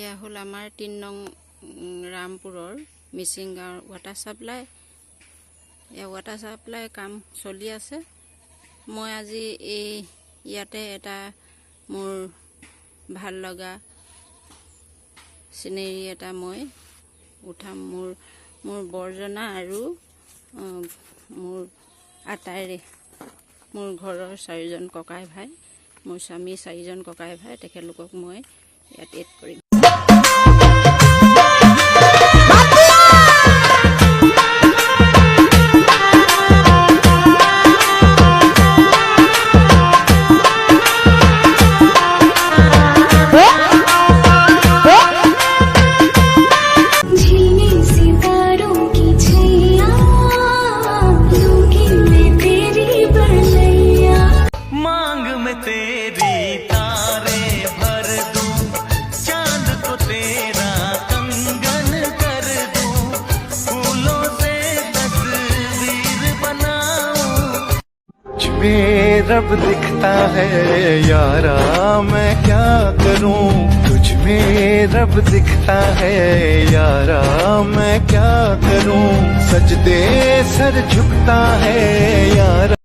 এয়া হল আমাৰ ৩ নং ৰামপুৰৰ মিচিং গাঁৱৰ ৱাটাৰ সাপ্লাই। এয়া ৱাটাৰ সাপ্লাই কাম চলি আছে। মই আজি এই ইয়াতে এটা মোৰ ভাল লগা সিনেৰি এটা মই উঠাম। মোৰ বৰ্জনা আৰু মোৰ আটাইৰে মোৰ ঘৰৰ 4জন ককাই ভাই, মোৰ স্বামী 4জন ককাই ভাই, তেখেতলোকক মই ইয়াত এড কৰিম। रब दिखता है यारा, मैं क्या करूं? तुझ में रब दिखता है यारा, मैं क्या करूं? सजदे सर झुकता है यारा।